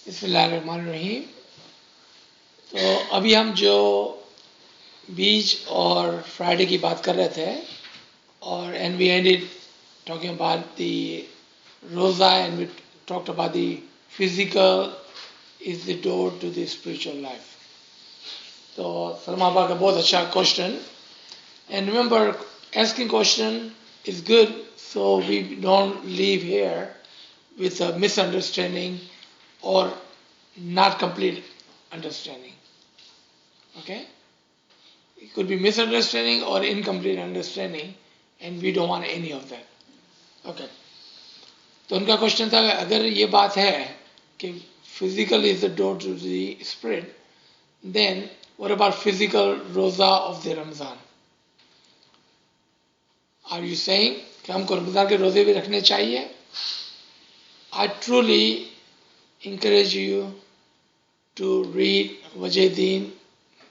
बिस्मिल्लाहिर्रहमानिर्रहीम। तो अभी हम जो बीज और फ्राइडे की बात कर रहे थे और and we ended talking about the roza and we talked about the physical is the door to the spiritual life. तो सलमा आपा का बहुत अच्छा question and remember asking question is good so we don't leave here with a misunderstanding or not complete understanding. Okay? It could be misunderstanding or incomplete understanding and we don't want any of that. Okay. तो उनका question था अगर ये बात है कि physical is the door to the spirit, then what about physical roza of the Ramzan? Are you saying कि हमको रमज़ान के रोज़े भी रखने चाहिए? I truly encourage you to read Wajiddin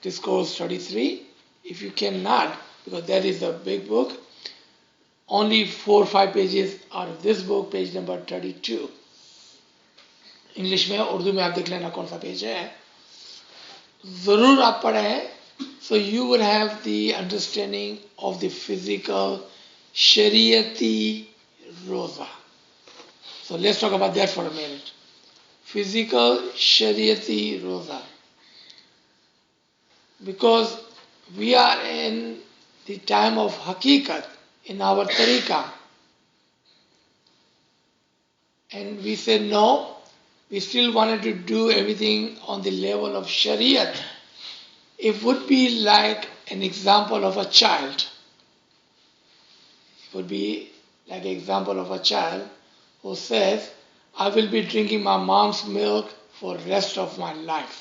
Discourse 33. If you cannot, because that is a big book, only 4 or 5 pages out of this book, page number 32. English में उर्दू में आप देख लेना कौन सा पेज है, ज़रूर आप पढ़ें, so you will have the understanding of the physical Shariati Roza. So let's talk about that for a minute. Physical Shariati Roza. Because we are in the time of Hakikat in our Tariqah. And we said no, we still wanted to do everything on the level of Shariat. It would be like an example of a child. It would be like an example of a child who says, I will be drinking my mom's milk for the rest of my life.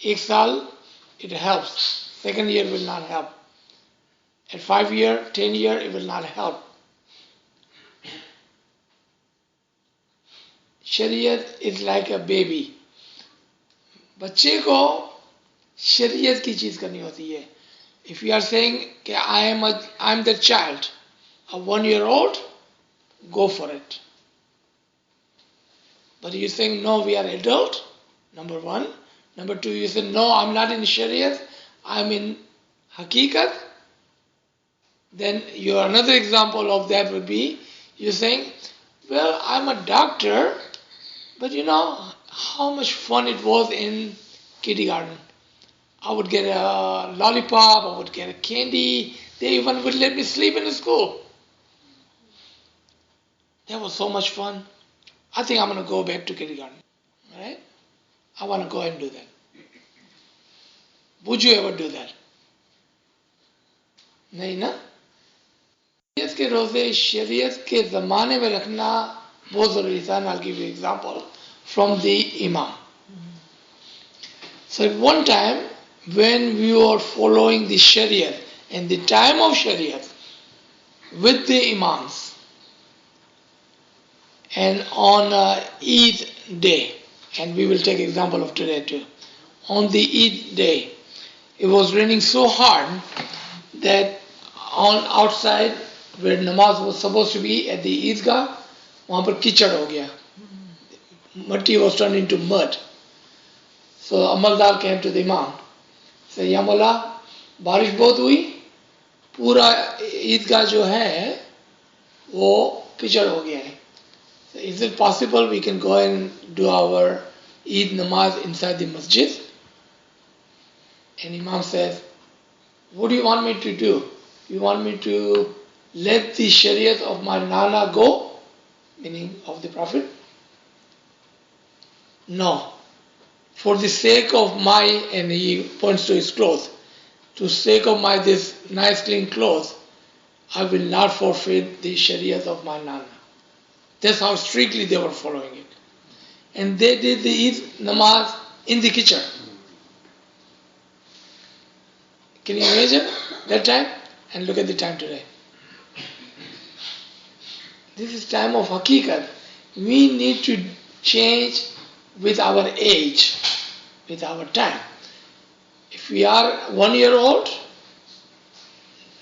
एक साल it helps, second year will not help. At 5 year, 10 year, it will not help. शरीयत is like a baby. बच्चे को शरीयत की चीज़ करनी होती है. If you are saying कि I am the child, a 1 year old, go for it. But you saying no, we are adult, number one. Number two, you say no, I'm not in Shariat, I'm in Hakikat. Then your another example of that would be you saying, well, I'm a doctor, but you know how much fun it was in kindergarten. I would get a lollipop, I would get a candy, they even would let me sleep in the school. That was so much fun. I think I'm going to go back to kindergarten. Right? I want to go and do that. Would you ever do that? नहीं ना? शरीयत के रोज़े शरीयत के ज़माने में रखना बहुत ज़रूरी था. I'll give you an example from the Imam. So at one time when we were following the Shariat and the time of Shariat with the Imams and on Eid day, and we will take example of today too, on the Eid day, it was raining so hard that on outside where namaz was supposed to be at the Eidgah, वहाँ पर कीचड़ हो गया. Matti was turned into mud. So अमलदार came to the Imam. Said, या मौला, बारिश बहुत हुई, पूरा ईदगाह जो है वो कीचड़ हो गया है. So is it possible we can go and do our Eid namaz inside the masjid? And Imam says, what do you want me to do? You want me to let the Shariat of my Nana go? Meaning of the Prophet? No. For the sake of my, and he points to his clothes, to sake of my this nice clean clothes, I will not forfeit the Shariat of my Nana. That's how strictly they were following it. And they did the Eid namaz in the kitchen. Can you imagine that time? And look at the time today. This is time of Hakikat. We need to change with our age, with our time. If we are 1 year old,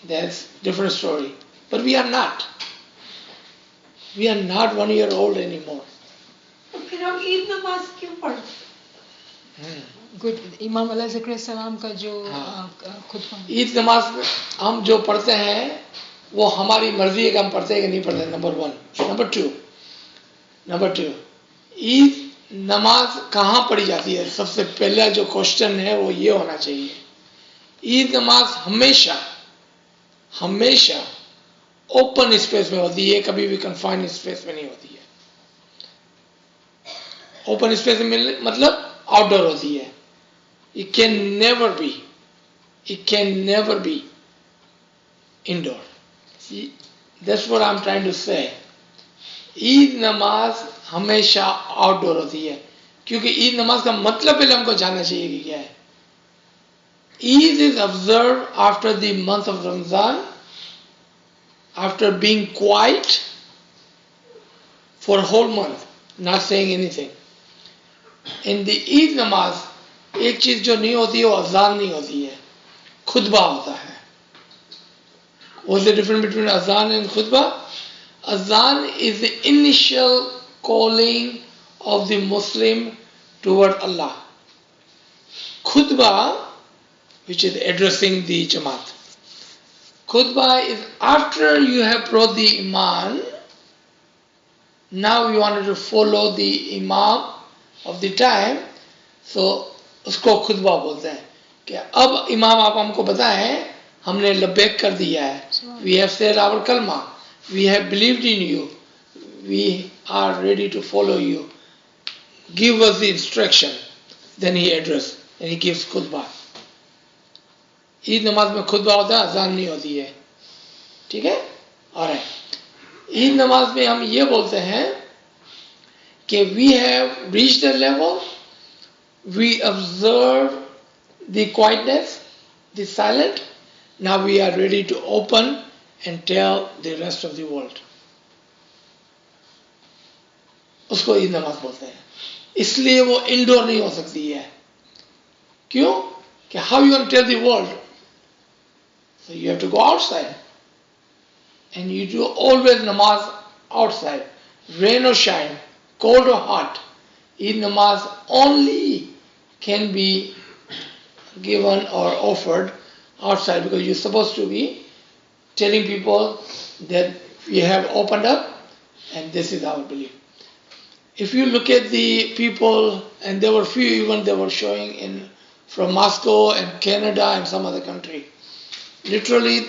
that's different story. But we are not. We are not 1 year old anymore. हम ईद नमाज क्यों पढ़ते? Good इमाम अलैहिस्सलाम का जो खुतबा ईद नमाज हम जो पढ़ते हैं वो हमारी मर्जी है कि हम पढ़ते हैं कि नहीं पढ़ते, नंबर 1। नंबर टू, ईद नमाज कहाँ पढ़ी जाती है? सबसे पहला जो क्वेश्चन है वो ये होना चाहिए। ईद नमाज हमेशा हमेशा ओपन स्पेस में होती है, कभी भी कन्फाइंड स्पेस में नहीं होती है। ओपन स्पेस में मतलब आउटडोर होती है। It can never be indoor. See, that's what I'm trying to say. Eid नमाज हमेशा आउटडोर होती है, क्योंकि ईद नमाज का मतलब पहले हमको जानना चाहिए कि क्या है। Eid is observe after the month of Ramzan, after being quiet for whole month, not saying anything. In the Eid namaz एक चीज जो नहीं होती है वो अजान नहीं होती है, खुतबा होता है। What's the difference between azan and khutbah? Azan is the initial calling of the Muslim toward Allah. Khutbah, which is addressing the Jamaat. Khutbah is after you have brought the Imam, now you wanted to follow the Imam of the time, so उसको खुतबा बोलते हैं कि अब इमाम आप हमको बताएं, हमने लब्बैक कर दिया है, we have said our kalma, we have believed in you, we are ready to follow you, give us the instruction. Then he address and he gives खुतबा। ईद नमाज में खुतबा होता है, अजान नहीं होती है, ठीक है। और ईद नमाज में हम ये बोलते हैं कि we have reached a level, we observe the quietness, the silent, now we are ready to open and tell the rest of the world. उसको ईद नमाज बोलते हैं। इसलिए वो इंडोर नहीं हो सकती है। क्यों? कि how you going to tell the world? So you have to go outside, and you do always namaz outside, rain or shine, cold or hot. Eid namaz only can be given or offered outside, because you're supposed to be telling people that we have opened up and this is our belief. If you look at the people, and there were few even they were showing in from Moscow and Canada and some other country, literally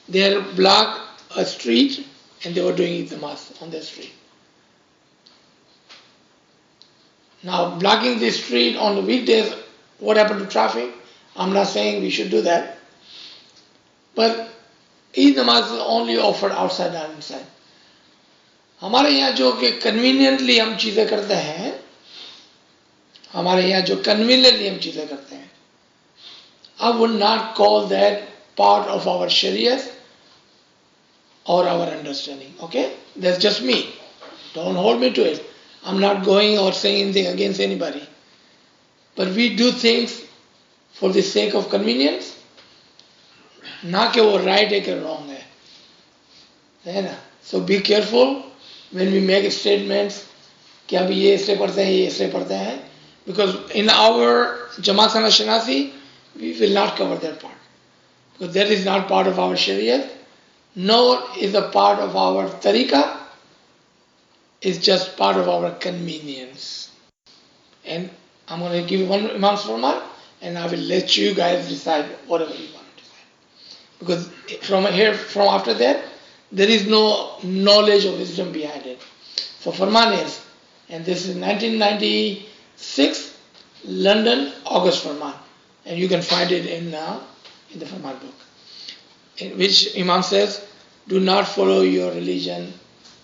they had blocked a street and they were doing Eid namaz on the street. Now, blocking the street on the weekdays, what happened to traffic? I'm not saying we should do that, but Eid namaz is only offered outside, not inside. हमारे यहाँ जो कि conveniently हम चीज़ें करते हैं, हमारे यहाँ जो कन्वीनियंटली हम चीज़ें करते हैं, I would not call that part of our Sharia or our understanding. Okay, that's just me. Don't hold me to it. I'm not going or saying anything against anybody. But we do things for the sake of convenience. ना कि वो right है कि wrong है ना? So be careful when we make statements कि अब ये इसलिए पढ़ते हैं, ये इसलिए पढ़ते हैं, because in our Jamaat Shanasi we will not cover that part, because that is not part of our Sharia, nor is a part of our tariqah. It's just part of our convenience. And I'm going to give you one Imam's Farman, and I will let you guys decide whatever you want to decide. Because from after that, there is no knowledge or wisdom behind it. So Farman is, and this is 1996, London, August Farman. And you can find it in the Farman book, in which Imam says, do not follow your religion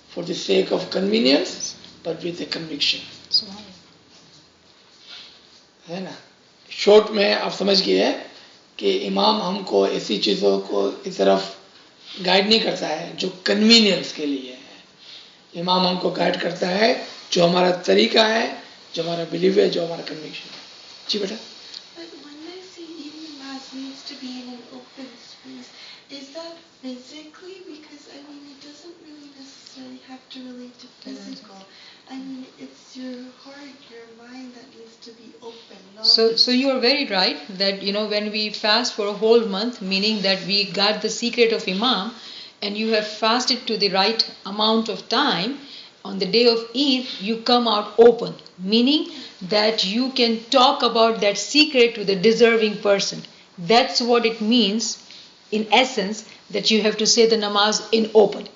for the sake of convenience, but with a conviction. है ना? Short में आप समझ गए कि इमाम हमको ऐसी चीज़ों को की तरफ गाइड नहीं करता है जो कन्वीनियंस के लिए है। इमाम हमको गाइड करता है जो हमारा तरीका है, जो हमारा बिलीव है, जो हमारा कन्विक्शन है। जी बेटा। Needs to be in an open space. Is that physically? Because I mean, it doesn't really necessarily have to relate to physical. I mean, it's your heart, your mind that needs to be open. Not So you are very right that when we fast for a whole month, meaning that we got the secret of Imam, and you have fasted to the right amount of time, on the day of Eid you come out open, meaning that you can talk about that secret to the deserving person. That's what it means in essence, that you have to say the namaz in open.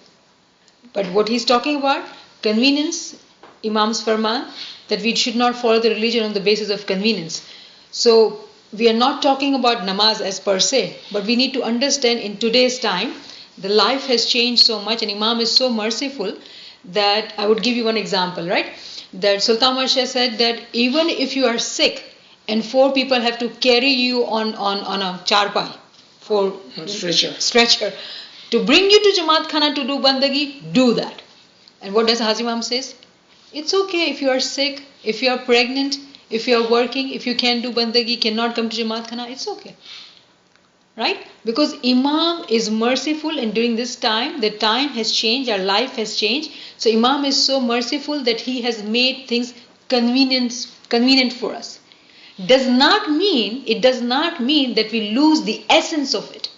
But what he's talking about, convenience, Imam's farman, that we should not follow the religion on the basis of convenience. So we are not talking about namaz as per se, but we need to understand in today's time, the life has changed so much and Imam is so merciful that I would give you one example, right? That Sultan Masha said that even if you are sick and 4 people have to carry you on a charpai, for stretcher, to bring you to Jamaat Khana to do bandagi, do that. And what does Haji Imam says? It's okay if you are sick, if you are pregnant, if you are working, if you can't do bandagi, cannot come to Jamaat Khana, it's okay. Right? Because Imam is merciful, and during this time, the time has changed, our life has changed. So Imam is so merciful that he has made things convenient for us. It does not mean that we lose the essence of it.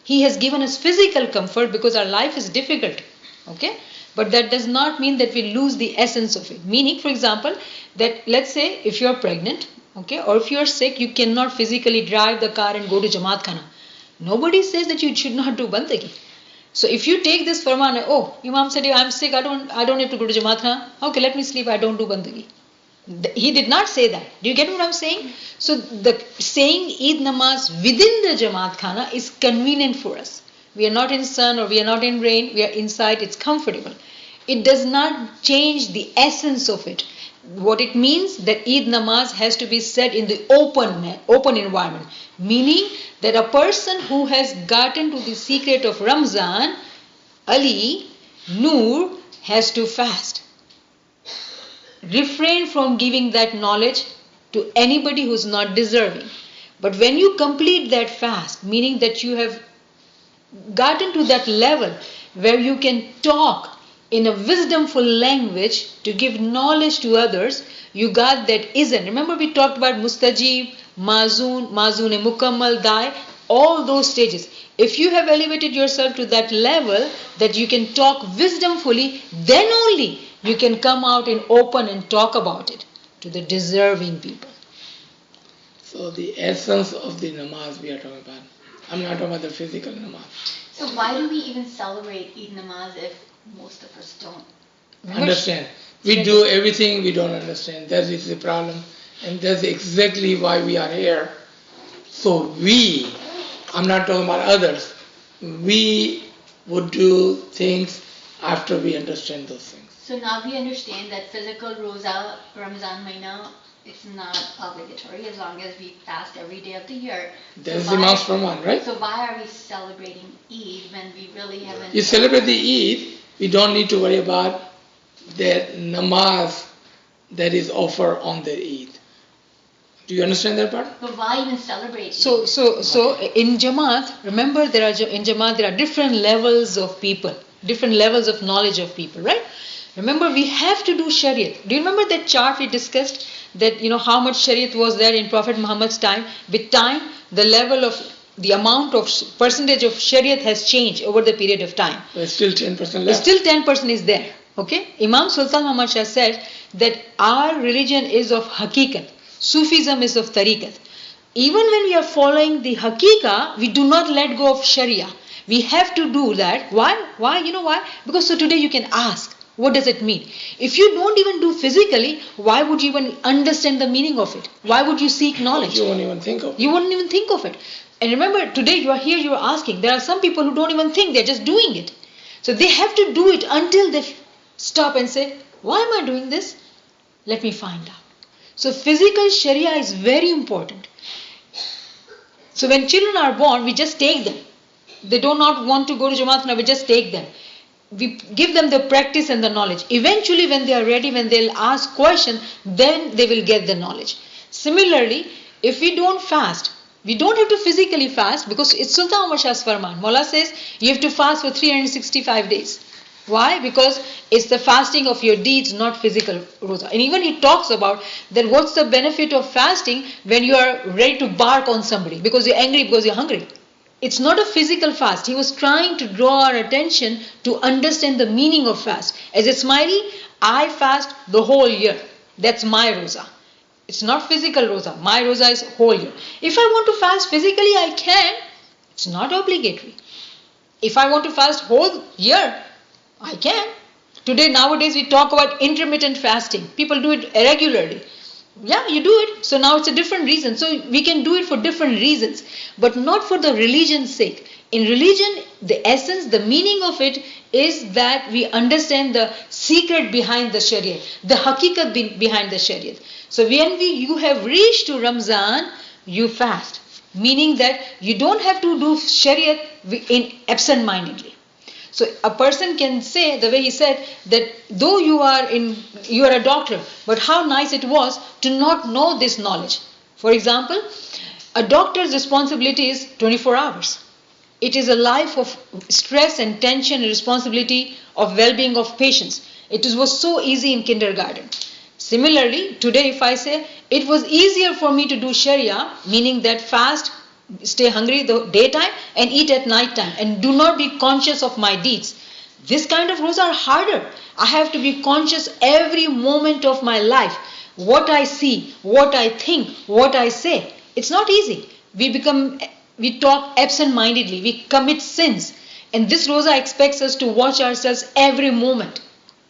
He has given us physical comfort because our life is difficult. Okay? But that does not mean that we lose the essence of it. Meaning, for example, that let's say if you are pregnant, okay, or if you are sick, you cannot physically drive the car and go to Jamaat Khana. Nobody says that you should not do bandagi. So if you take this farman, oh, Imam said, I'm sick, I don't have to go to Jamaat Khana. Okay, let me sleep, I don't do bandagi. He did not say that. Do you get what I'm saying? So the saying Eid namaz within the Jamaat Khana is convenient for us. We are not in sun or we are not in rain, we are inside, it's comfortable. It does not change the essence of it. What it means that Eid namaz has to be said in the open environment. Meaning that a person who has gotten to the secret of Ramzan, Ali, Noor, has to fast. Refrain from giving that knowledge to anybody who is not deserving. But when you complete that fast, meaning that you have gotten to that level where you can talk in a wisdomful language to give knowledge to others, you got that izn. Remember we talked about mustajib, mazun, mukammal, dai, all those stages. If you have elevated yourself to that level that you can talk wisdomfully, then only you can come out in open and talk about it to the deserving people. So the essence of the namaz we are talking about. I'm not talking about the physical namaz. So why do we even celebrate Eid namaz if most of us don't? Understand. We do everything we don't understand. That is the problem. And that's exactly why we are here. So I'm not talking about others, we would do things after we understand those things. So now we understand that physical Roza, Ramzan Maina, it's not obligatory as long as we fast every day of the year. That's the Imam's Farman, right? So why are we celebrating Eid when we really haven't... You celebrate the Eid, we don't need to worry about the namaz that is offered on the Eid. Do you understand that part? But why even celebrate? So in Jamaat, remember in Jamaat there are different levels of people, different levels of knowledge of people, right? Remember we have to do Shariat. Do you remember that chart we discussed? That how much Shariat was there in Prophet Muhammad's time? With time, the amount of percentage of Shariat has changed over the period of time. There's still 10% left. Still 10% is there. Okay? Imam Sultan Muhammad Shah said that our religion is of Hakikat. Sufism is of tariqat. Even when we are following the Hakika, we do not let go of Sharia. We have to do that. Why? You know why? Because so today you can ask, what does it mean? If you don't even do physically, why would you even understand the meaning of it? Why would you seek knowledge? You won't even think of it. You wouldn't even think of it. And remember, today you are here, you are asking. There are some people who don't even think, they're just doing it. So they have to do it until they stop and say, why am I doing this? Let me find out. So physical Sharia is very important. So when children are born, we just take them. They do not want to go to Jamaat Khana, we just take them. We give them the practice and the knowledge. Eventually when they are ready, when they'll ask questions, then they will get the knowledge. Similarly, if we don't fast, we don't have to physically fast because it's Sultan Umar Shah's Farman. Mullah says you have to fast for 365 days. Why? Because it's the fasting of your deeds, not physical rosa. And even he talks about that what's the benefit of fasting when you are ready to bark on somebody because you're angry, because you're hungry. It's not a physical fast. He was trying to draw our attention to understand the meaning of fast. As a Smiley, I fast the whole year. That's my rosa. It's not physical rosa. My rosa is whole year. If I want to fast physically, I can. It's not obligatory. If I want to fast whole year, I can. Today, nowadays, we talk about intermittent fasting. People do it regularly. Yeah, you do it. So now it's a different reason. So we can do it for different reasons, but not for the religion's sake. In religion, the essence, the meaning of it is that we understand the secret behind the Shariat, the hakikat behind the Shariat. So when you have reached to Ramzan, you fast. Meaning that you don't have to do Shariat in absent-mindedly. So a person can say, the way he said, that though you are a doctor, but how nice it was to not know this knowledge. For example, a doctor's responsibility is 24 hours. It is a life of stress and tension and responsibility of well-being of patients. It was so easy in kindergarten. Similarly, today if I say, it was easier for me to do Sharia, meaning that fast, stay hungry the daytime and eat at night time and do not be conscious of my deeds. This kind of rules are harder. I have to be conscious every moment of my life. What I see, what I think, what I say. It's not easy. We talk absent-mindedly. We commit sins. And this rosa expects us to watch ourselves every moment.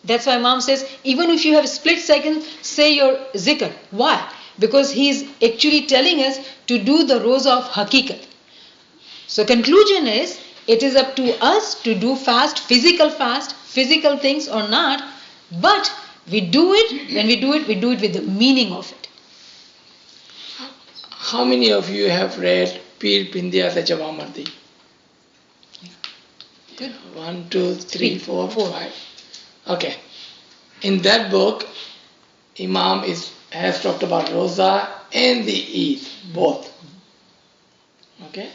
That's why Mom says, even if you have a split second, say your zikr. Why? Because he's actually telling us to do the rosa of hakikat. So conclusion is, it is up to us to do fast, physical things or not, but we do it, when we do it with the meaning of it. How many of you have read Pir Pindiya Se Jawamardi? Good. 1, 2, 3, 4, 5. Okay. In that book, Imam has talked about Roza and the Eid, both. Okay?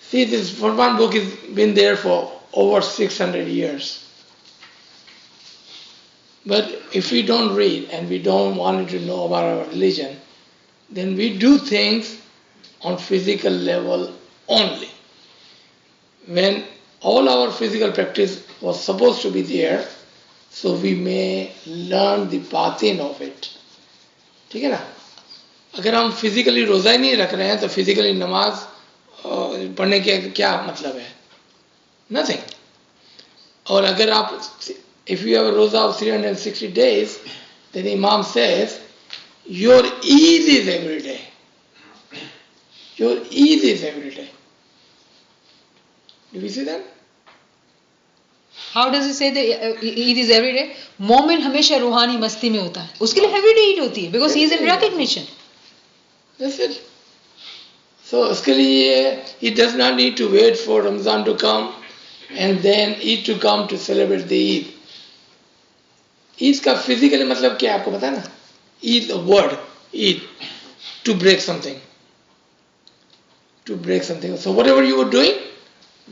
See, this for one book has been there for over 600 years. But if we don't read and we don't want to know about our religion, then we do things on physical level only. When all our physical practice was supposed to be there, so we may learn the batin of it. ठीक है ना? अगर हम physically रोज़ा ही नहीं रख रहे हैं तो फिजिकली नमाज पढ़ने के क्या मतलब है? Nothing. और अगर आप, if you have a roza of 360 days, then Imam says, your Eid is every day. Your Eid is every day. Do we see that? How does he say that Eid is every day? मोमिन हमेशा रूहानी मस्ती में होता है. उसके लिए every day Eid होती है, because he is in recognition. That's it. So उसके लिए he does not need to wait for Ramzan to come and then Eid to come to celebrate the Eid. Eid का physically मतलब क्या है आपको पता है ना? Eid, the word Eid, to break something. To break something. So whatever you were doing,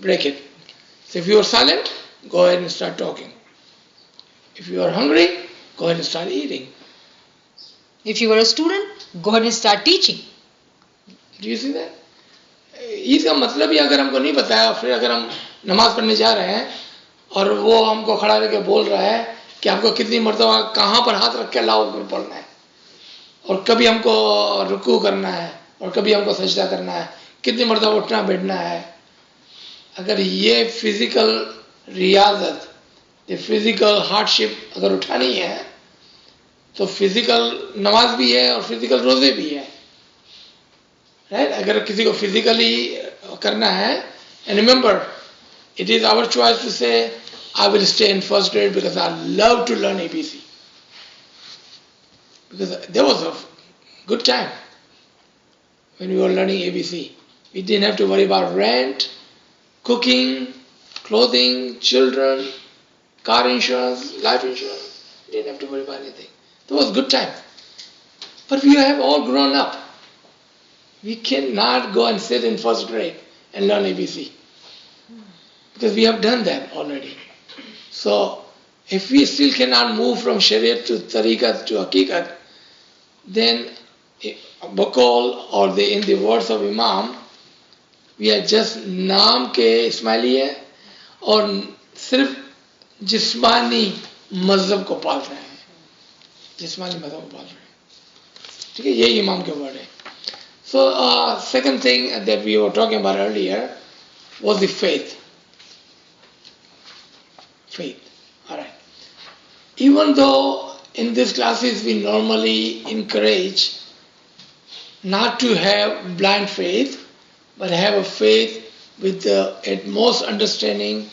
break it. So if you are silent, go ahead and start talking. If you are hungry, go ahead and start eating. If you were a student, go ahead and start teaching. Do you see that? Eid का मतलब ही अगर हमको नहीं पता है और फिर अगर हम नमाज पढ़ने जा रहे हैं और वो हमको खड़ा करके बोल रहा है कि हमको कितनी मर्तबा कहाँ पर हाथ रख के अल्लाह अकबर पढ़ना है और कभी हमको रुकू करना है और कभी हमको सजदा करना है, कितनी मर्तबा उठना बैठना है, अगर ये फिजिकल रियाजत, ये फिजिकल हार्डशिप अगर उठानी है तो फिजिकल नमाज भी है और फिजिकल रोजे भी है. राइट? अगर किसी को फिजिकली करना है, and remember it is our choice to say I will stay in first grade because I love to learn ABC. Because there was a good time when we were learning ABC. We didn't have to worry about rent, cooking, clothing, children, car insurance, life insurance. We didn't have to worry about anything. That was a good time. But we have all grown up. We cannot go and sit in first grade and learn ABC. Because we have done that already. So, if we still cannot move from Shariat to Tariqat to Haqiqat, then Baqaul or in the words of Imam, we are just नाम के इस्माइली है और सिर्फ जिस्मानी मजहब को पाल रहे हैं, जिस्मानी मजहब को पाल रहे हैं. ठीक है, यही इमाम के वर्ड है. So, second thing that we were talking about earlier was the faith. Faith. Alright. Even though in these classes we normally encourage not to have blind faith, but have a faith with the utmost understanding,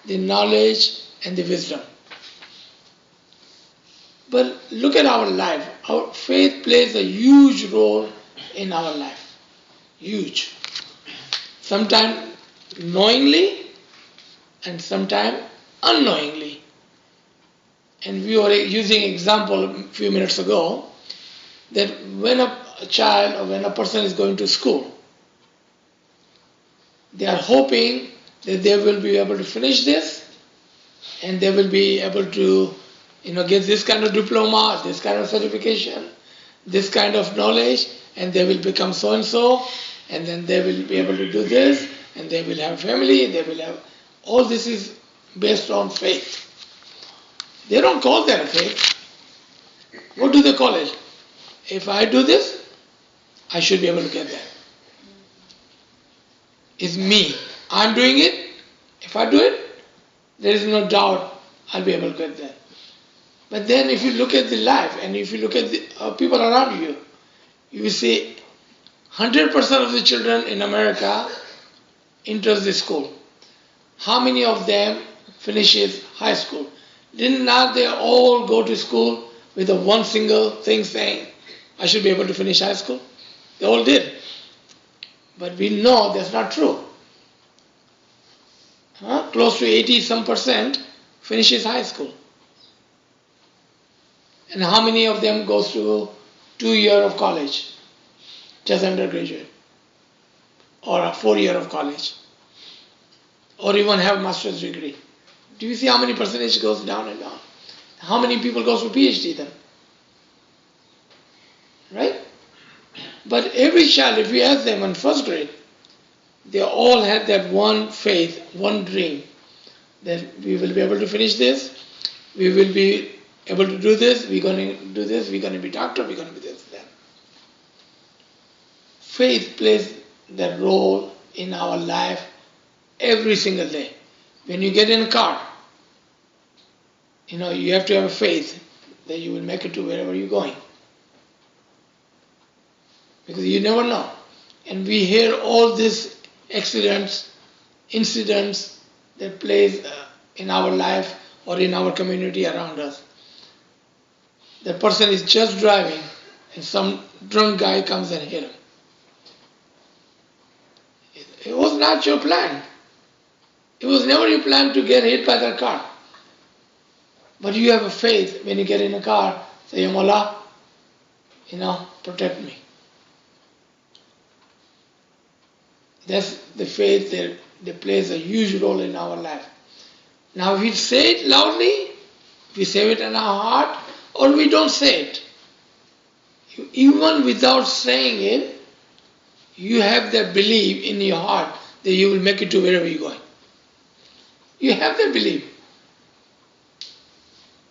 the knowledge and the wisdom. But look at our life. Our faith plays a huge role in our life. Huge. Sometimes knowingly and sometimes unknowingly. And we were using example a few minutes ago that when a child or when a person is going to school, they are hoping that they will be able to finish this and they will be able to get this kind of diploma, this kind of certification, this kind of knowledge, and they will become so and so, and then they will be able to do this, and they will have family, they will have, all this is based on faith. They don't call that a faith. What do they call it? If I do this, I should be able to get that. It's me. I'm doing it. If I do it, there is no doubt I'll be able to get that. But then if you look at the life and if you look at the people around you, you will see 100% of the children in America enters the school. How many of them finishes high school? Did not they all go to school with a one single thing saying, I should be able to finish high school? They all did. But we know that's not true. Close to 80% finishes high school. And how many of them goes to 2 years of college? Just undergraduate. Or a 4 year of college. Or even have a master's degree. Do you see how many percentage goes down and down? How many people goes for PhD then? Right? But every child, if you ask them in first grade, they all had that one faith, one dream, that we will be able to finish this, we will be able to do this, we're going to do this, we're going to be doctor, we're going to be this, that. Faith plays that role in our life every single day. When you get in a car, you have to have a faith that you will make it to wherever you're going. Because you never know. And we hear all these accidents, incidents that plays in our life or in our community around us. The person is just driving and some drunk guy comes and hit him. It was not your plan. It was never your plan to get hit by that car. But you have a faith when you get in a car, say, Ya Mawla, protect me. That's the faith that plays a huge role in our life. Now we say it loudly, we say it in our heart, or we don't say it. Even without saying it, you have that belief in your heart that you will make it to wherever you're going. You have that belief.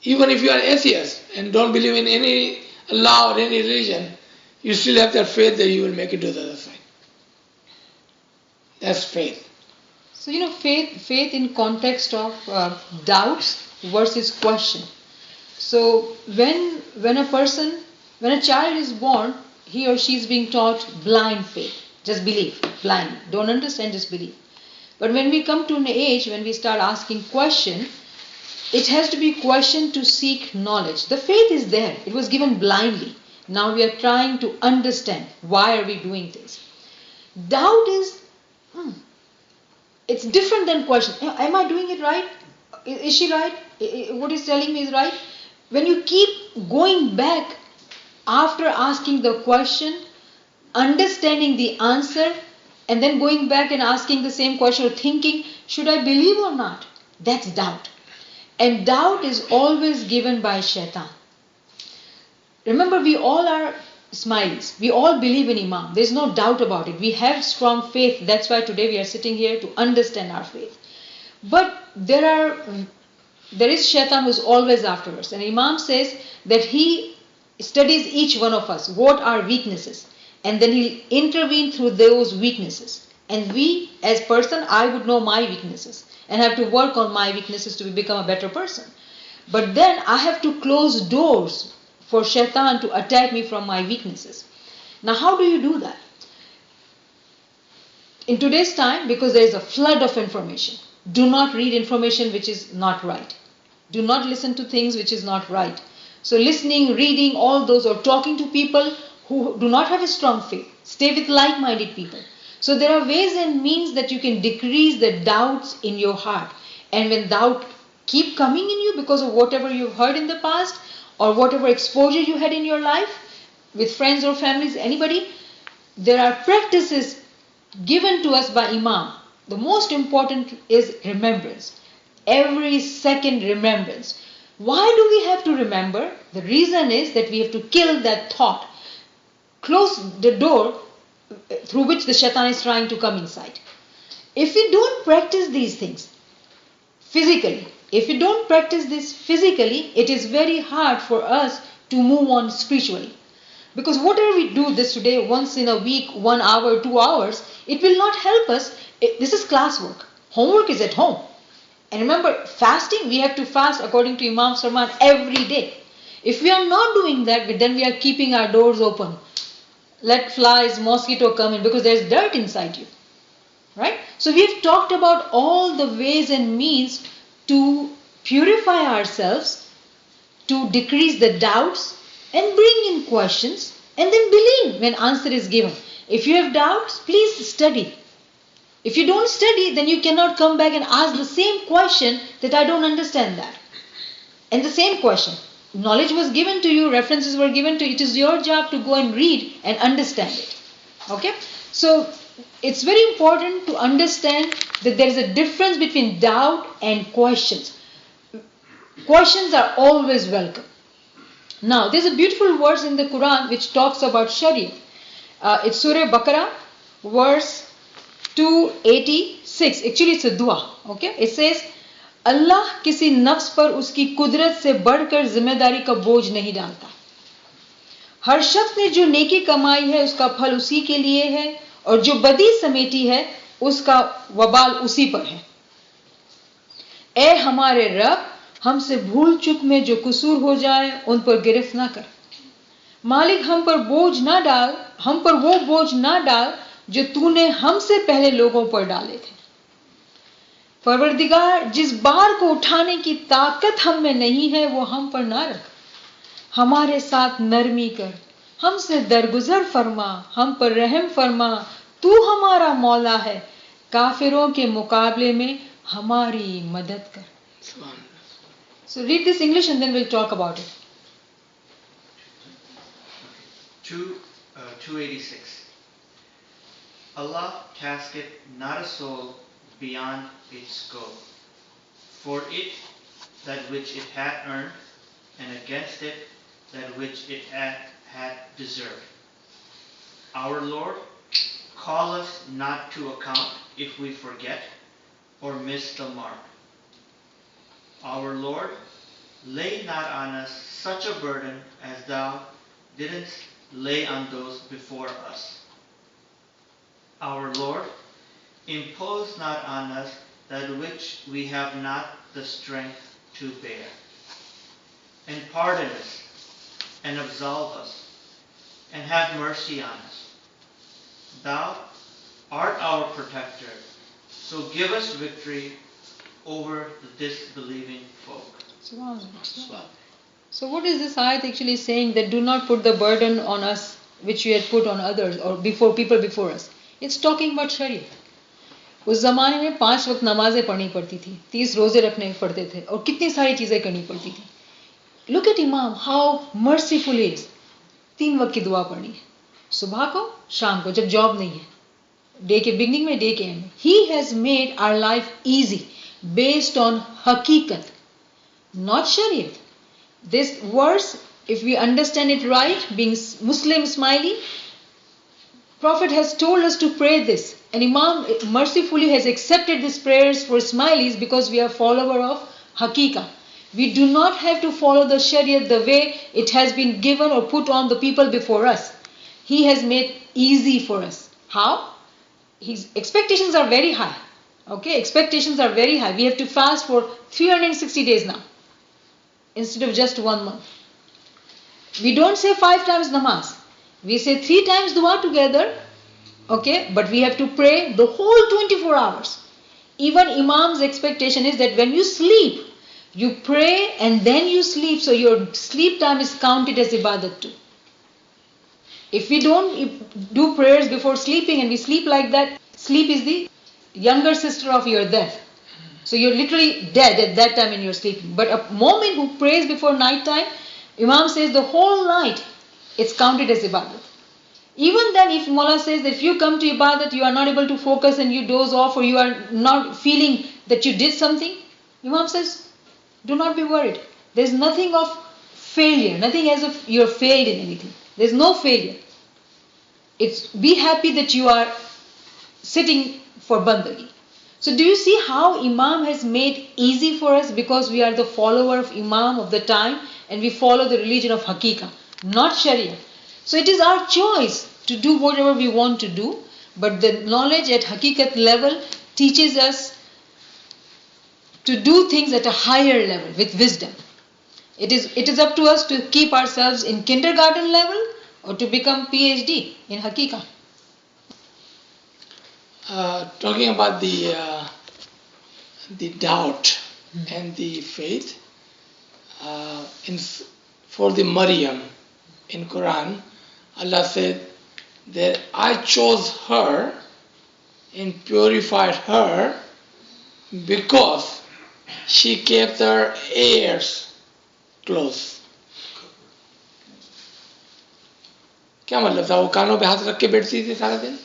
Even if you are atheist and don't believe in any Allah or any religion, you still have that faith that you will make it to the other side. That's faith. So faith in context of doubts versus question. So when a child is born, he or she is being taught blind faith, just believe, blind, don't understand, just believe. But when we come to an age when we start asking question, it has to be question to seek knowledge. The faith is there, it was given blindly. Now we are trying to understand why are we doing things. Doubt is, it's different than question. Am I doing it right? Is she right? What is telling me is right? When you keep going back after asking the question, understanding the answer, and then going back and asking the same question or thinking, should I believe or not? That's doubt. And doubt is always given by shaitan. Remember, we all are Ismailis. We all believe in Imam. There's no doubt about it. We have strong faith. That's why today we are sitting here to understand our faith. But there is shaitan who's always after us. And Imam says that he studies each one of us, what are weaknesses, and then he'll intervene through those weaknesses. And we, as person, I would know my weaknesses and have to work on my weaknesses to become a better person. But then I have to close doors for shaitan to attack me from my weaknesses. Now, how do you do that? In today's time, because there is a flood of information, do not read information which is not right. Do not listen to things which is not right. So listening, reading, all those, or talking to people who do not have a strong faith. Stay with like-minded people. So there are ways and means that you can decrease the doubts in your heart. And when doubt keep coming in you because of whatever you've heard in the past or whatever exposure you had in your life with friends or families, anybody, there are practices given to us by Imam. The most important is remembrance. Every second remembrance. Why do we have to remember? The reason is that we have to kill that thought. Close the door through which the shaitan is trying to come inside. If we don't practice these things physically, if we don't practice this physically, it is very hard for us to move on spiritually. Because whatever we do this today, once in a week, 1 hour, 2 hours, it will not help us. This is classwork. Homework is at home. And remember, fasting, we have to fast according to Imam Sarman every day. If we are not doing that, then we are keeping our doors open. Let flies, mosquito come in because there is dirt inside you. Right? So we have talked about all the ways and means to purify ourselves, to decrease the doubts and bring in questions and then believe when answer is given. If you have doubts, please study. If you don't study, then you cannot come back and ask the same question that I don't understand that. And the same question. Knowledge was given to you, references were given to you. It is your job to go and read and understand it. Okay? So, it's very important to understand that there is a difference between doubt and questions. Questions are always welcome. Now, there's a beautiful verse in the Quran which talks about Sharia. It's Surah Baqarah, verse 286. Actually, it's a dua. Okay? It says, अल्लाह किसी नफ्स पर उसकी कुदरत से बढ़कर जिम्मेदारी का बोझ नहीं डालता. हर शख्स ने जो नेकी कमाई है उसका फल उसी के लिए है और जो बदी समेटी है उसका वबाल उसी पर है. ए हमारे रब, हमसे भूल चूक में जो कसूर हो जाए उन पर गिरफ्त ना कर. मालिक, हम पर वो बोझ ना डाल जो तूने हमसे पहले लोगों पर डाले थे. परवरदिगार, जिस बार को उठाने की ताकत हम में नहीं है वो हम पर ना रख. हमारे साथ नरमी कर, हमसे दरगुजर फरमा, हम पर रहम फरमा. तू हमारा मौला है, काफिरों के मुकाबले में हमारी मदद कर. So read this English and then we'll talk about it. 286. Allah tasketh not a soul beyond its scope. For it that which it hath earned, and against it that which it hath deserved. Our Lord, call us not to account if we forget or miss the mark. Our Lord, lay not on us such a burden as thou didst lay on those before us. Our Lord, impose not on us that which we have not the strength to bear. And pardon us, and absolve us, and have mercy on us. Thou art our protector, so give us victory over the disbelieving folk. So what is this ayat actually saying? That do not put the burden on us which we had put on others or before people before us. It's talking about Sharia. उस ज़माने में 5 वक्त नमाजें पढ़नी पड़ती थी, 30 रोजे रखने पड़ते थे और कितनी सारी चीज़ें करनी पड़ती थी. Look at Imam, how merciful he is. 3 वक्त की दुआ पढ़नी है, सुबह को, शाम को, जब जॉब नहीं है, डे के बिगनिंग में, डे के एंड में. He has made our life easy based on हकीकत. not Shariat. This verse, if we understand it right, being Muslim smiley, Prophet has told us to pray this. And Imam mercifully has accepted these prayers for smileys because we are follower of Hakika. We do not have to follow the Shariat the way it has been given or put on the people before us. He has made easy for us. How? His expectations are very high. Okay, expectations are very high. We have to fast for 360 days now, instead of just 1 month. We don't say 5 times namaz. We say 3 times dua together. Okay, but we have to pray the whole 24 hours. Even Imam's expectation is that when you sleep, you pray and then you sleep, so your sleep time is counted as ibadat too. If we don't do prayers before sleeping and we sleep like that, sleep is the younger sister of your death. So you're literally dead at that time when you're sleeping. But a mu'min who prays before night time, Imam says the whole night, it's counted as ibadat. Even then, if Mullah says that if you come to ibadat, you are not able to focus and you doze off, or you are not feeling that you did something, Imam says, do not be worried. There's nothing of failure, nothing as if you're failed in anything. There's no failure. It's be happy that you are sitting for bandagi. So do you see how Imam has made easy for us, because we are the follower of Imam of the time and we follow the religion of Hakika, not Sharia. So it is our choice to do whatever we want to do, but the knowledge at Hakikat level teaches us to do things at a higher level with wisdom. It is up to us to keep ourselves in kindergarten level or to become PhD in Hakika. Talking about the doubt and the faith, for the Maryam in Quran, Allah said that I chose her and purified her because she kept her ears close. क्या मतलब था? वो कानों पे हाथ रख के बैठती थी सारा दिन.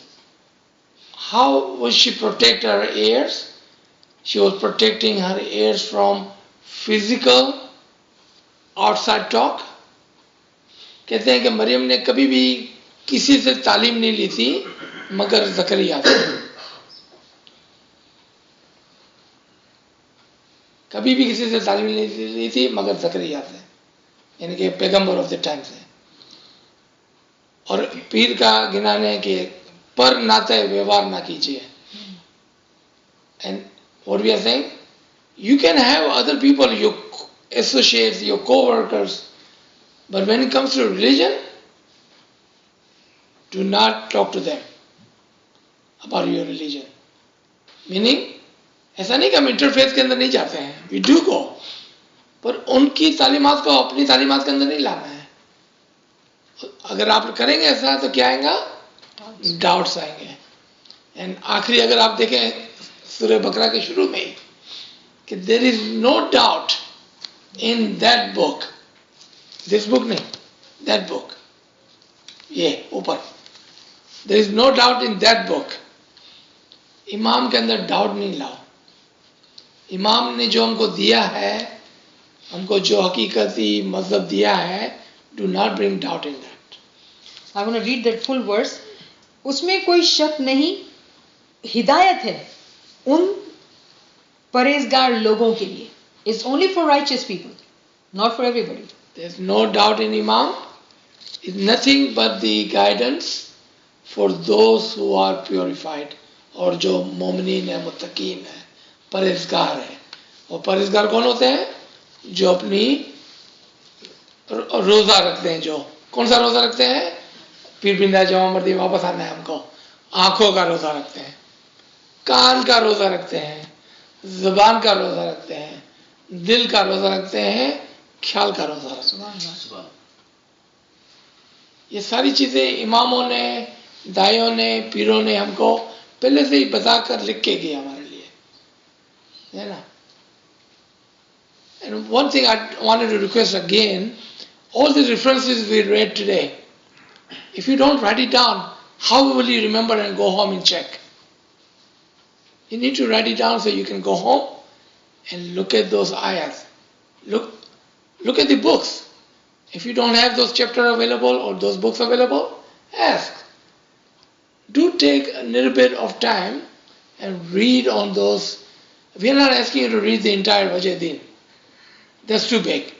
How would she protect her ears? She was protecting her ears from physical outside talk. कहते हैं कि मरियम ने कभी भी किसी से तालीम नहीं ली थी मगर ज़करिया से. कभी भी किसी से तालीम नहीं ली थी मगर ज़करिया से, यानी कि पैगंबर ऑफ द टाइम से. और पीर का गिनान है कि पर नाते व्यवहार ना कीजिए. And what we are saying, you can have other people, your associates, your co-workers, but when it comes to religion, do not talk to them about your religion. Meaning, ऐसा नहीं कि हम इंटरफेस के अंदर नहीं जाते हैं, we do go, पर उनकी तालीमात को अपनी तालीमात के अंदर नहीं लाना है. अगर आप करेंगे ऐसा तो क्या आएगा? डाउट्स आएंगे. एंड आखिरी अगर आप देखें सूरह बकरा के शुरू में ही कि there is no doubt in that book, this book नहीं, दैट बुक, ये ऊपर, there is no doubt in that book. इमाम के अंदर डाउट नहीं लाओ. इमाम ने जो हमको दिया है, हमको जो हकीकती मजहब दिया है, do not bring doubt in that. I want to read that full verse. उसमें कोई शक नहीं, हिदायत है उन परहेजगार लोगों के लिए. It's only for righteous people, not for everybody. There is no doubt in imam. It's nothing but the guidance for those who are purified, और जो मोमिनीन है, मुत्तकीन है, परहेजगार है. और परहेजगार कौन होते हैं? जो अपनी रोज़ा रखते हैं. जो कौन सा रोज़ा रखते हैं? पीर बिंदा जमा मर्दी वापस आना है हमको. आंखों का रोज़ा रखते हैं, कान का रोज़ा रखते हैं, ज़ुबान का रोज़ा रखते हैं, दिल का रोज़ा रखते हैं, ख्याल का रोज़ा रखते हैं. ये सारी चीज़ें इमामों ने, दाइयों ने, पीरों ने हमको पहले से ही बता कर लिख के गया हमारे लिए, है ना. And one thing I wanted to request again, all the references we read today, if you don't write it down, how will you remember and go home and check? You need to write it down so you can go home and look at those ayahs. Look at the books. If you don't have those chapters available or those books available, ask. Do take a little bit of time and read on those. We are not asking you to read the entire Vajdin. That's too big.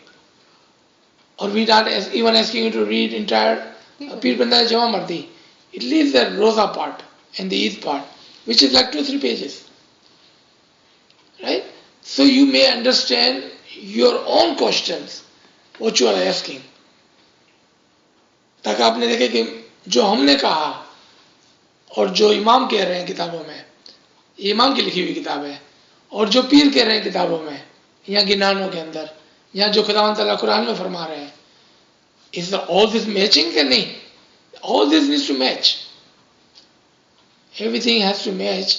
Or we are not even asking you to read entire Pir Banda Jama Mardi. It leaves the Rosa part and the Eid part, which is like 2-3 pages. Right? So you may understand your own questions, what you are asking. ताकि आपने देखे कि जो हमने कहा और जो इमाम कह रहे हैं किताबों में, ये इमाम की लिखी हुई किताब है, और जो पीर कह रहे हैं किताबों में, यहाँ गिनानों के अंदर, यहाँ जो खुदावंद तआला कुरान में फरमा रहे हैं, is all this matching कि नहीं? All this needs to match. Everything has to match,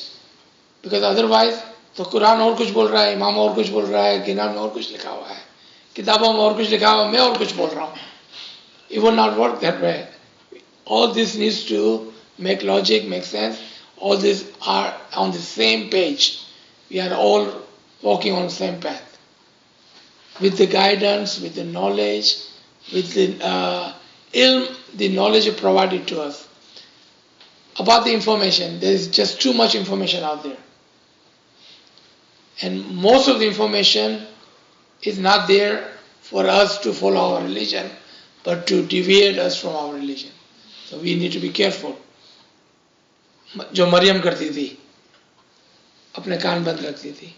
because otherwise तो कुरान और कुछ बोल रहा है, इमाम और कुछ बोल रहा है, गिनान में और कुछ लिखा हुआ है, किताबों में और कुछ लिखा हुआ है, मैं और कुछ बोल रहा हूँ. It will not work that way. All this needs to make logic, make sense. All these are on the same page. We are all walking on the same path. With the guidance, with the knowledge, with the ilm, the knowledge provided to us. About the information, there is just too much information out there. And most of the information is not there for us to follow our religion, but to deviate us from our religion. So we need to be careful. जो मरियम करती थी, अपने कान बंद रखती थी,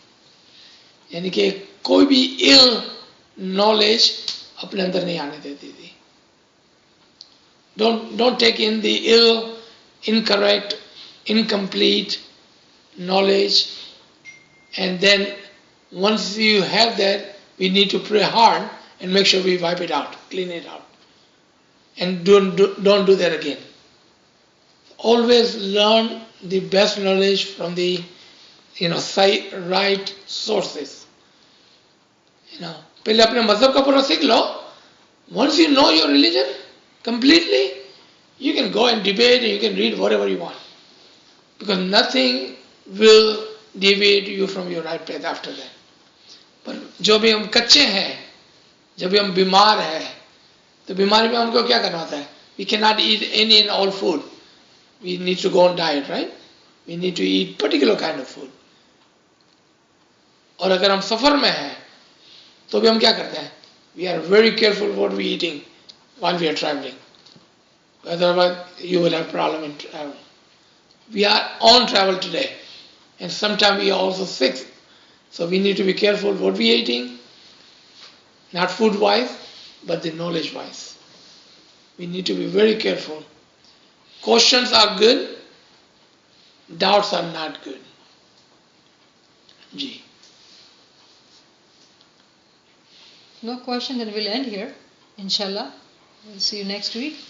यानी कि कोई भी ill knowledge अपने अंदर नहीं आने देती थी. Don't take in the ill, incorrect, incomplete knowledge, and then once you have that, we need to pray hard and make sure we wipe it out, clean it out, and don't do that again. Always learn the best knowledge from the right sources. पहले अपने मजहब का पूरा सीख लो. Once you know your religion completely, you can go and debate and you can read whatever you want, because nothing will deviate you from your right path after that. पर जो भी हम कच्चे हैं, जब भी हम बीमार हैं, तो बीमारी में हमको क्या करना होता है? We cannot eat any and all food. We need to go on diet, right? We need to eat particular kind of food. और अगर हम सफर में हैं, तो भी हम क्या करते हैं? We are very careful what we eating while we are traveling. Otherwise, you will have problem in travel. We are on travel today, and sometimes we are also sick. So we need to be careful what we are eating, not food-wise, but the knowledge-wise. We need to be very careful. Questions are good, doubts are not good. Ji. No question, then we'll end here. Inshallah. We'll see you next week.